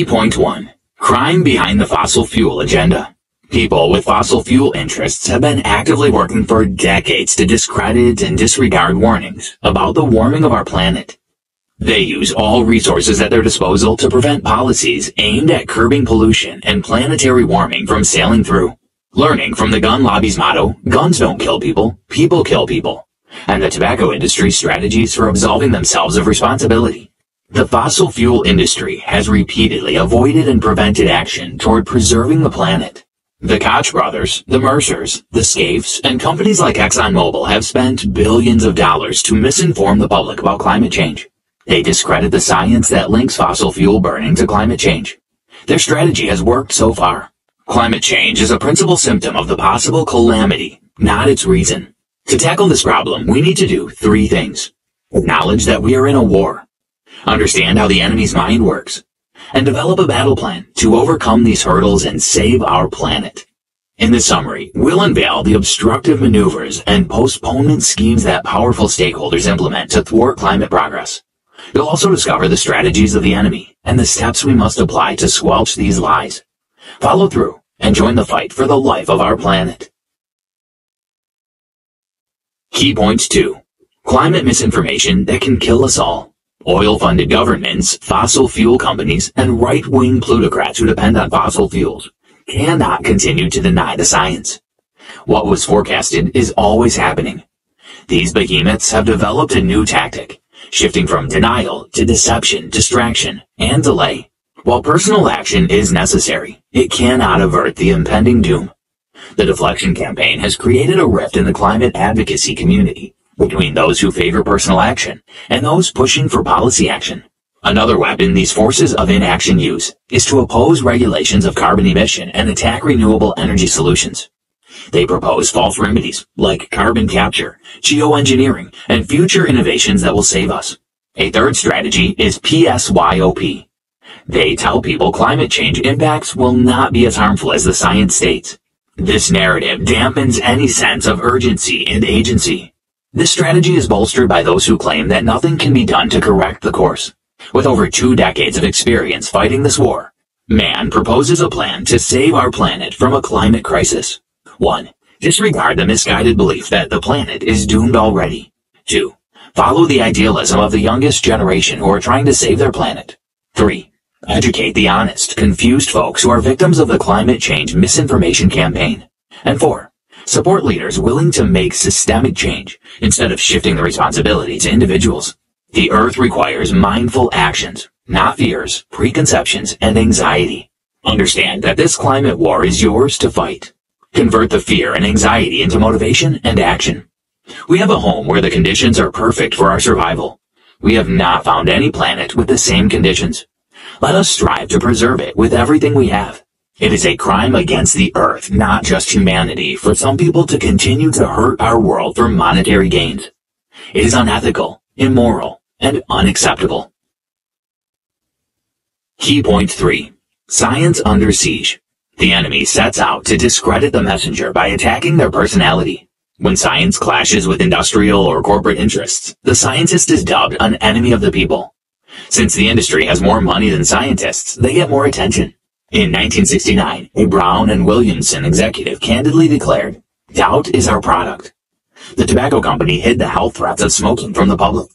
Point 1. Crime behind the fossil fuel agenda. People with fossil fuel interests have been actively working for decades to discredit and disregard warnings about the warming of our planet. They use all resources at their disposal to prevent policies aimed at curbing pollution and planetary warming from sailing through. Learning from the gun lobby's motto, guns don't kill people, people kill people, and the tobacco industry's strategies for absolving themselves of responsibility. The fossil fuel industry has repeatedly avoided and prevented action toward preserving the planet. The Koch brothers, the Mercers, the Scaife, and companies like ExxonMobil have spent billions of dollars to misinform the public about climate change. They discredit the science that links fossil fuel burning to climate change. Their strategy has worked so far. Climate change is a principal symptom of the possible calamity, not its reason. To tackle this problem, we need to do 3 things. Acknowledge that we are in a war. Understand how the enemy's mind works. And develop a battle plan to overcome these hurdles and save our planet. In this summary, we'll unveil the obstructive maneuvers and postponement schemes that powerful stakeholders implement to thwart climate progress. You'll also discover the strategies of the enemy and the steps we must apply to squelch these lies. Follow through and join the fight for the life of our planet. Key Point 2. Climate misinformation that can kill us all. Oil-funded governments, fossil fuel companies, and right-wing plutocrats who depend on fossil fuels cannot continue to deny the science. What was forecasted is always happening. These behemoths have developed a new tactic, shifting from denial to deception, distraction, and delay. While personal action is necessary, it cannot avert the impending doom. The deflection campaign has created a rift in the climate advocacy community between those who favor personal action and those pushing for policy action. Another weapon these forces of inaction use is to oppose regulations of carbon emission and attack renewable energy solutions. They propose false remedies like carbon capture, geoengineering, and future innovations that will save us. A third strategy is PSYOP. They tell people climate change impacts will not be as harmful as the science states. This narrative dampens any sense of urgency and agency. This strategy is bolstered by those who claim that nothing can be done to correct the course. With over 2 decades of experience fighting this war, Mann proposes a plan to save our planet from a climate crisis. 1. Disregard the misguided belief that the planet is doomed already. 2. Follow the idealism of the youngest generation who are trying to save their planet. 3. Educate the honest, confused folks who are victims of the climate change misinformation campaign. And 4. Support leaders willing to make systemic change instead of shifting the responsibility to individuals. The Earth requires mindful actions, not fears, preconceptions, and anxiety. Understand that this climate war is yours to fight. Convert the fear and anxiety into motivation and action. We have a home where the conditions are perfect for our survival. We have not found any planet with the same conditions. Let us strive to preserve it with everything we have. It is a crime against the Earth, not just humanity, for some people to continue to hurt our world for monetary gains. It is unethical, immoral, and unacceptable. Key Point 3. Science under siege. The enemy sets out to discredit the messenger by attacking their personality. When science clashes with industrial or corporate interests, the scientist is dubbed an enemy of the people. Since the industry has more money than scientists, they get more attention. In 1969, a Brown and Williamson executive candidly declared, "Doubt is our product." The tobacco company hid the health threats of smoking from the public.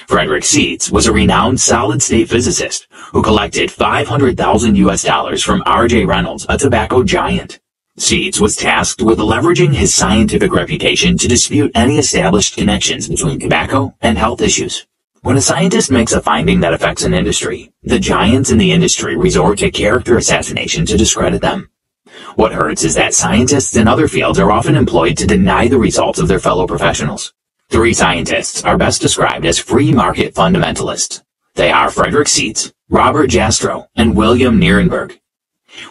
Frederick Seitz was a renowned solid-state physicist who collected $500,000 from R.J. Reynolds, a tobacco giant. Seitz was tasked with leveraging his scientific reputation to dispute any established connections between tobacco and health issues. When a scientist makes a finding that affects an industry, the giants in the industry resort to character assassination to discredit them. What hurts is that scientists in other fields are often employed to deny the results of their fellow professionals. 3 scientists are best described as free market fundamentalists. They are Frederick Seitz, Robert Jastrow, and William Nierenberg.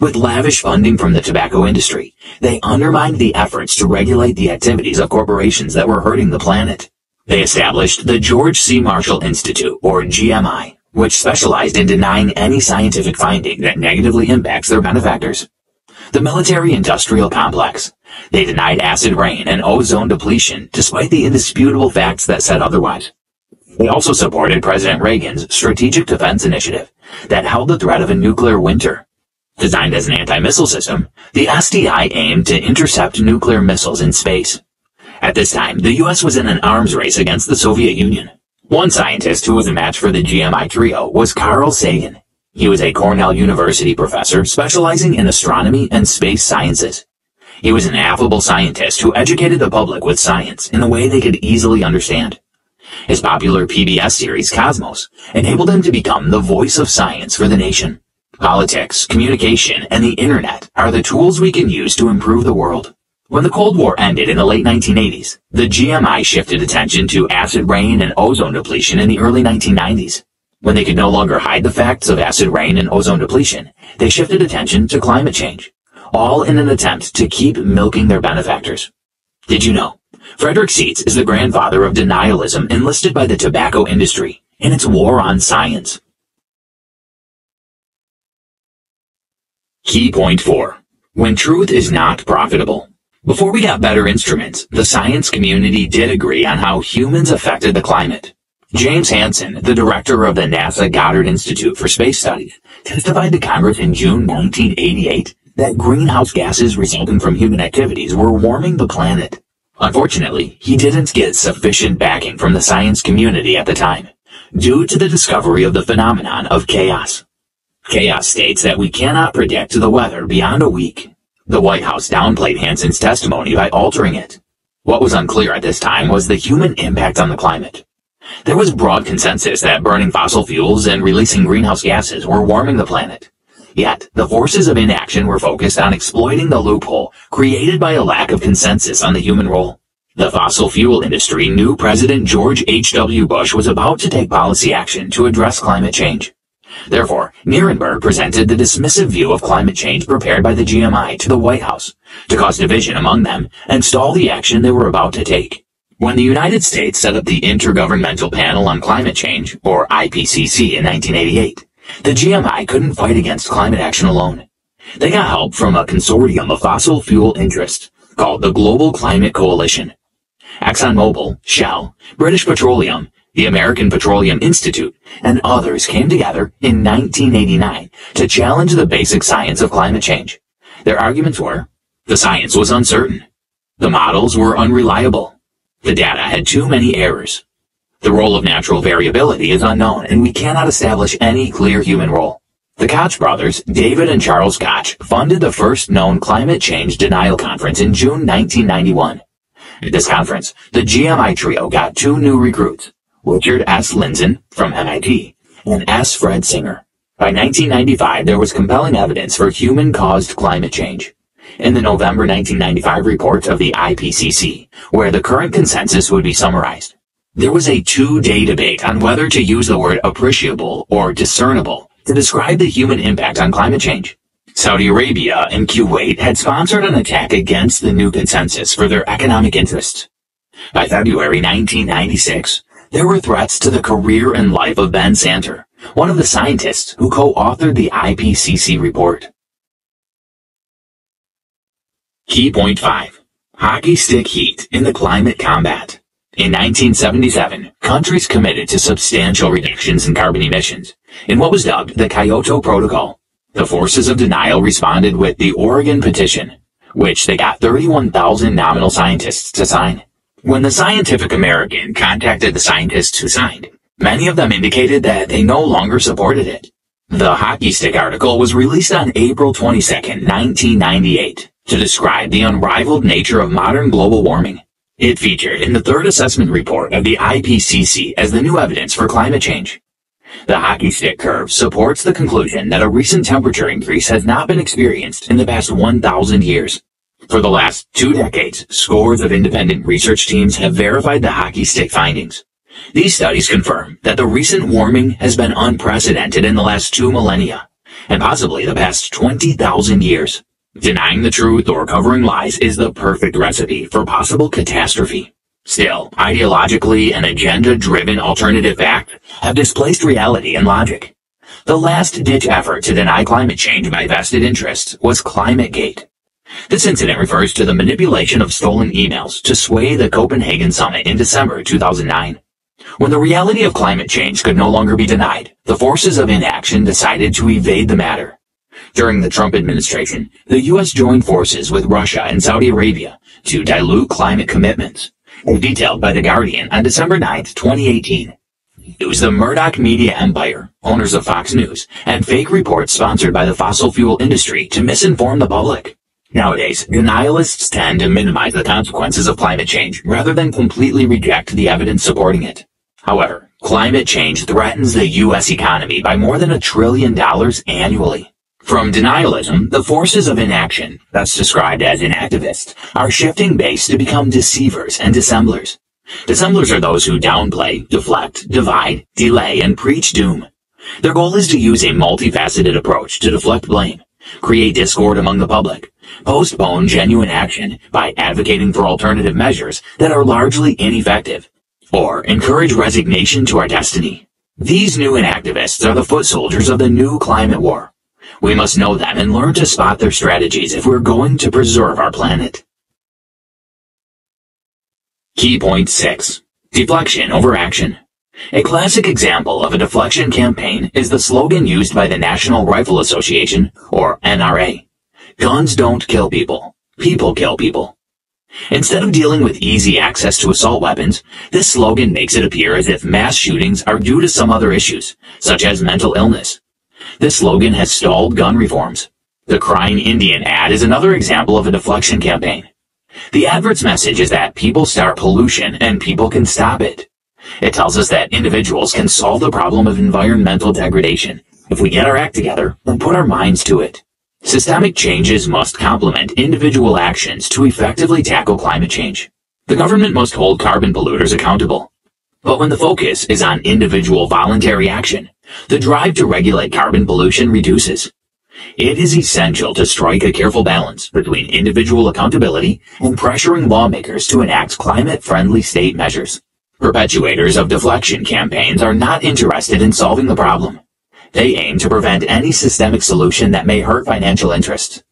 With lavish funding from the tobacco industry, they undermined the efforts to regulate the activities of corporations that were hurting the planet. They established the George C. Marshall Institute, or GMI, which specialized in denying any scientific finding that negatively impacts their benefactors. The military-industrial complex. They denied acid rain and ozone depletion, despite the indisputable facts that said otherwise. They also supported President Reagan's Strategic Defense Initiative that held the threat of a nuclear winter. Designed as an anti-missile system, the SDI aimed to intercept nuclear missiles in space. At this time, the U.S. was in an arms race against the Soviet Union. One scientist who was a match for the GMI trio was Carl Sagan. He was a Cornell University professor specializing in astronomy and space sciences. He was an affable scientist who educated the public with science in a way they could easily understand. His popular PBS series Cosmos enabled him to become the voice of science for the nation. Politics, communication, and the internet are the tools we can use to improve the world. When the Cold War ended in the late 1980s, the GMI shifted attention to acid rain and ozone depletion in the early 1990s. When they could no longer hide the facts of acid rain and ozone depletion, they shifted attention to climate change, all in an attempt to keep milking their benefactors. Did you know? Frederick Seitz is the grandfather of denialism enlisted by the tobacco industry in its war on science. Key point 4. When truth is not profitable. Before we got better instruments, the science community did agree on how humans affected the climate. James Hansen, the director of the NASA Goddard Institute for Space Studies, testified to Congress in June 1988 that greenhouse gases resulting from human activities were warming the planet. Unfortunately, he didn't get sufficient backing from the science community at the time, due to the discovery of the phenomenon of chaos. Chaos states that we cannot predict the weather beyond a week. The White House downplayed Hansen's testimony by altering it. What was unclear at this time was the human impact on the climate. There was broad consensus that burning fossil fuels and releasing greenhouse gases were warming the planet. Yet, the forces of inaction were focused on exploiting the loophole created by a lack of consensus on the human role. The fossil fuel industry knew President George H.W. Bush was about to take policy action to address climate change. Therefore, Nierenberg presented the dismissive view of climate change prepared by the GMI to the White House to cause division among them and stall the action they were about to take. When the United States set up the Intergovernmental Panel on Climate Change, or IPCC, in 1988, the GMI couldn't fight against climate action alone. They got help from a consortium of fossil fuel interests called the Global Climate Coalition. ExxonMobil, Shell, British Petroleum, the American Petroleum Institute, and others came together in 1989 to challenge the basic science of climate change. Their arguments were, the science was uncertain, the models were unreliable, the data had too many errors, the role of natural variability is unknown, and we cannot establish any clear human role. The Koch brothers, David and Charles Koch, funded the first known climate change denial conference in June 1991. At this conference, the GMI trio got two new recruits, Richard S. Lindzen from MIT and S. Fred Singer. By 1995, there was compelling evidence for human-caused climate change. In the November 1995 report of the IPCC, where the current consensus would be summarized, there was a two-day debate on whether to use the word appreciable or discernible to describe the human impact on climate change. Saudi Arabia and Kuwait had sponsored an attack against the new consensus for their economic interests. By February 1996, there were threats to the career and life of Ben Santer, one of the scientists who co-authored the IPCC report. Key point 5. Hockey stick heat in the climate combat. In 1977, countries committed to substantial reductions in carbon emissions in what was dubbed the Kyoto Protocol. The forces of denial responded with the Oregon Petition, which they got 31,000 nominal scientists to sign. When the Scientific American contacted the scientists who signed, many of them indicated that they no longer supported it. The hockey stick article was released on April 22, 1998, to describe the unrivaled nature of modern global warming. It featured in the third assessment report of the IPCC as the new evidence for climate change. The hockey stick curve supports the conclusion that a recent temperature increase has not been experienced in the past 1,000 years. For the last 2 decades, scores of independent research teams have verified the hockey stick findings. These studies confirm that the recent warming has been unprecedented in the last 2 millennia, and possibly the past 20,000 years. Denying the truth or covering lies is the perfect recipe for possible catastrophe. Still, ideologically and agenda-driven alternative facts have displaced reality and logic. The last-ditch effort to deny climate change by vested interests was ClimateGate. This incident refers to the manipulation of stolen emails to sway the Copenhagen summit in December 2009. When the reality of climate change could no longer be denied, the forces of inaction decided to evade the matter. During the Trump administration, the U.S. joined forces with Russia and Saudi Arabia to dilute climate commitments, as detailed by The Guardian on December 9, 2018. It was the Murdoch media empire, owners of Fox News, and fake reports sponsored by the fossil fuel industry to misinform the public. Nowadays, denialists tend to minimize the consequences of climate change rather than completely reject the evidence supporting it. However, climate change threatens the U.S. economy by more than $1 trillion annually. From denialism, the forces of inaction, thus described as inactivists, are shifting base to become deceivers and dissemblers. Dissemblers are those who downplay, deflect, divide, delay, and preach doom. Their goal is to use a multifaceted approach to deflect blame, create discord among the public, postpone genuine action by advocating for alternative measures that are largely ineffective, or encourage resignation to our destiny. These new inactivists are the foot soldiers of the new climate war. We must know them and learn to spot their strategies if we're going to preserve our planet. Key point 6. Deflection over action. A classic example of a deflection campaign is the slogan used by the National Rifle Association, or NRA. Guns don't kill people. People kill people. Instead of dealing with easy access to assault weapons, this slogan makes it appear as if mass shootings are due to some other issues, such as mental illness. This slogan has stalled gun reforms. The Crying Indian ad is another example of a deflection campaign. The advert's message is that people start pollution and people can stop it. It tells us that individuals can solve the problem of environmental degradation if we get our act together and put our minds to it. Systemic changes must complement individual actions to effectively tackle climate change. The government must hold carbon polluters accountable. But when the focus is on individual voluntary action, the drive to regulate carbon pollution reduces. It is essential to strike a careful balance between individual accountability and pressuring lawmakers to enact climate-friendly state measures. Perpetuators of deflection campaigns are not interested in solving the problem. They aim to prevent any systemic solution that may hurt financial interests.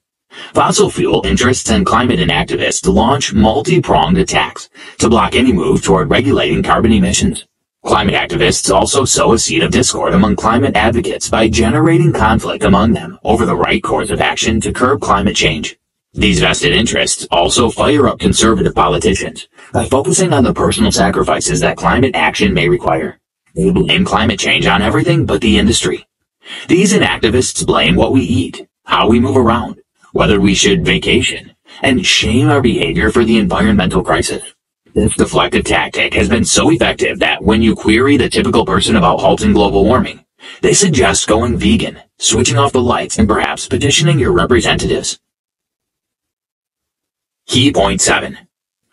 Fossil fuel interests and climate inactivists launch multi-pronged attacks to block any move toward regulating carbon emissions. Climate activists also sow a seed of discord among climate advocates by generating conflict among them over the right course of action to curb climate change. These vested interests also fire up conservative politicians by focusing on the personal sacrifices that climate action may require. They blame climate change on everything but the industry. These inactivists blame what we eat, how we move around, whether we should vacation, and shame our behavior for the environmental crisis. This deflective tactic has been so effective that when you query the typical person about halting global warming, they suggest going vegan, switching off the lights, and perhaps petitioning your representatives. Key point 7.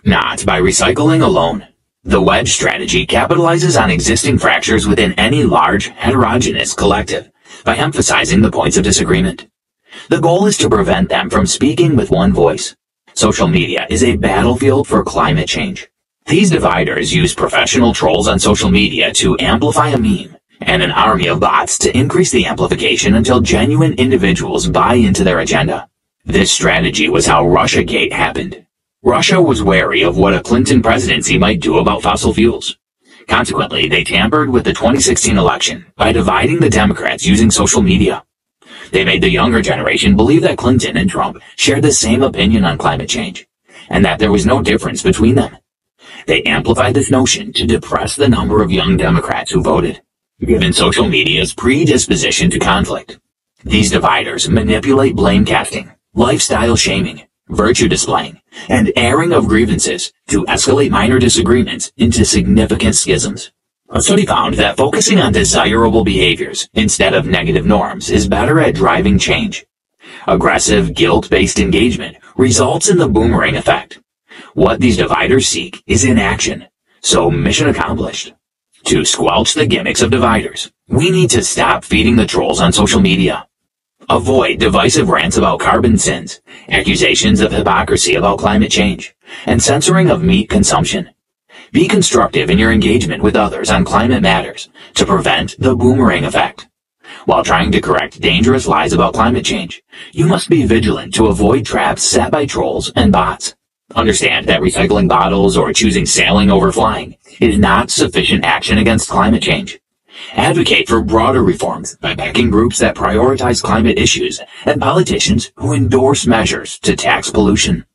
Not by recycling alone. The wedge strategy capitalizes on existing fractures within any large, heterogeneous collective by emphasizing the points of disagreement. The goal is to prevent them from speaking with one voice. Social media is a battlefield for climate change. These dividers use professional trolls on social media to amplify a meme, and an army of bots to increase the amplification until genuine individuals buy into their agenda. This strategy was how Russiagate happened. Russia was wary of what a Clinton presidency might do about fossil fuels. Consequently, they tampered with the 2016 election by dividing the Democrats using social media. They made the younger generation believe that Clinton and Trump shared the same opinion on climate change, and that there was no difference between them. They amplified this notion to depress the number of young Democrats who voted, given social media's predisposition to conflict. These dividers manipulate blame casting, lifestyle shaming, virtue displaying, and airing of grievances to escalate minor disagreements into significant schisms. A study found that focusing on desirable behaviors instead of negative norms is better at driving change. Aggressive, guilt-based engagement results in the boomerang effect. What these dividers seek is inaction, so mission accomplished. To squelch the gimmicks of dividers, we need to stop feeding the trolls on social media. Avoid divisive rants about carbon sins, accusations of hypocrisy about climate change, and censoring of meat consumption. Be constructive in your engagement with others on climate matters to prevent the boomerang effect. While trying to correct dangerous lies about climate change, you must be vigilant to avoid traps set by trolls and bots. Understand that recycling bottles or choosing sailing over flying is not sufficient action against climate change. Advocate for broader reforms by backing groups that prioritize climate issues and politicians who endorse measures to tax pollution.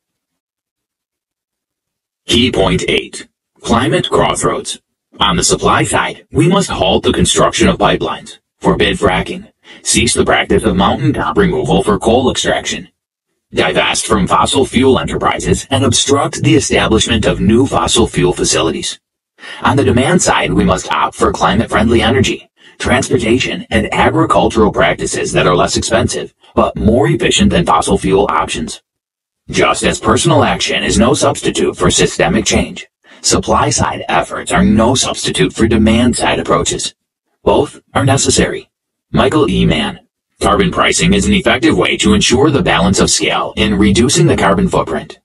Key point 8. Climate crossroads. On the supply side, we must halt the construction of pipelines, forbid fracking, cease the practice of mountaintop removal for coal extraction, divest from fossil fuel enterprises, and obstruct the establishment of new fossil fuel facilities. On the demand side, we must opt for climate-friendly energy, transportation, and agricultural practices that are less expensive, but more efficient than fossil fuel options. Just as personal action is no substitute for systemic change, supply-side efforts are no substitute for demand-side approaches. Both are necessary. Michael E. Mann. Carbon pricing is an effective way to ensure the balance of scale in reducing the carbon footprint.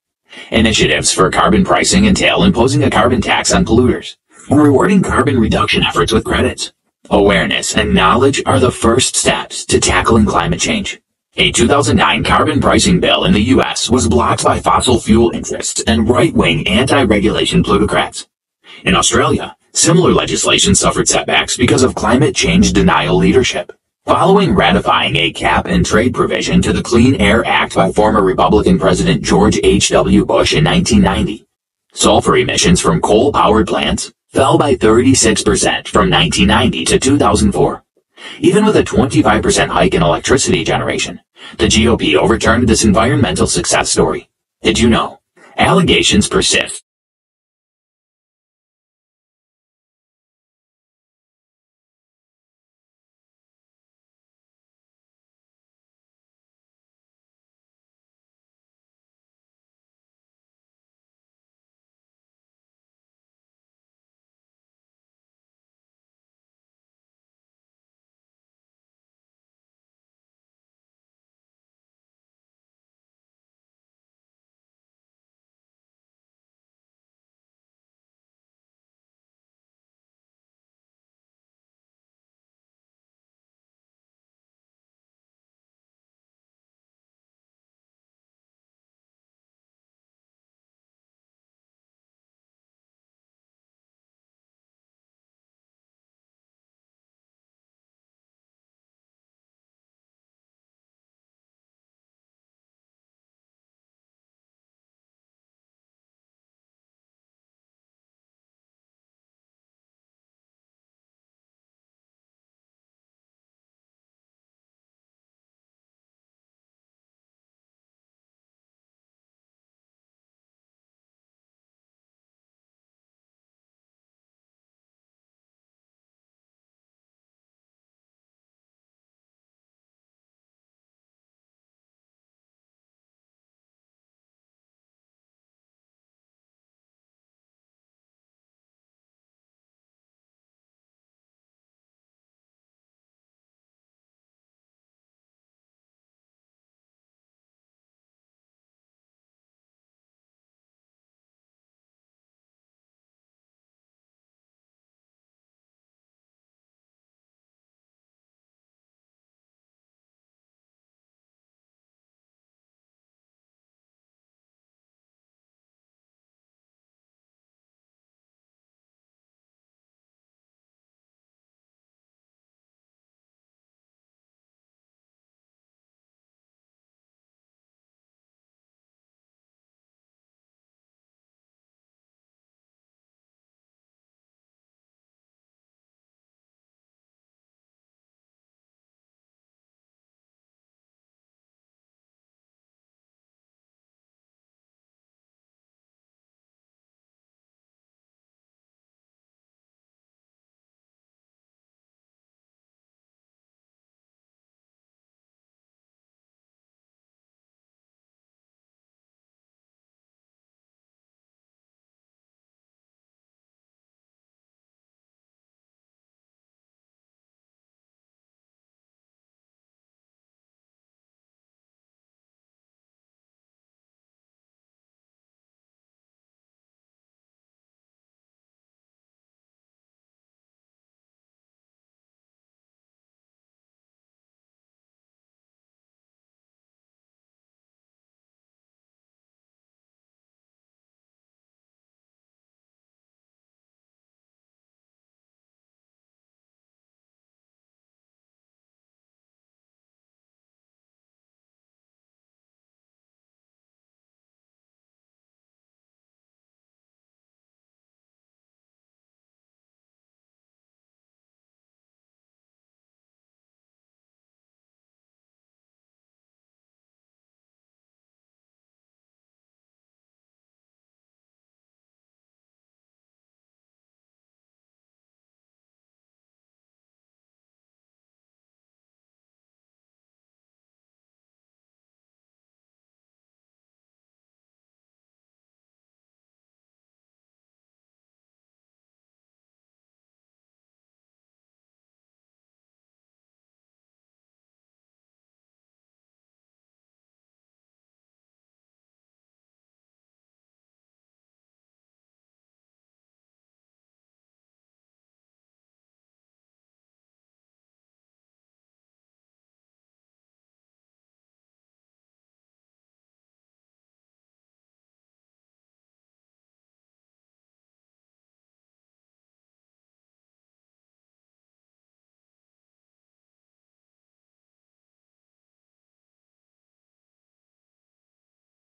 Initiatives for carbon pricing entail imposing a carbon tax on polluters, or rewarding carbon reduction efforts with credits. Awareness and knowledge are the first steps to tackling climate change. A 2009 carbon pricing bill in the U.S. was blocked by fossil fuel interests and right-wing anti-regulation plutocrats. In Australia, similar legislation suffered setbacks because of climate change denial leadership. Following ratifying a cap-and-trade provision to the Clean Air Act by former Republican President George H.W. Bush in 1990, sulfur emissions from coal-powered plants fell by 36% from 1990 to 2004. Even with a 25% hike in electricity generation, the GOP overturned this environmental success story. Did you know? Allegations persist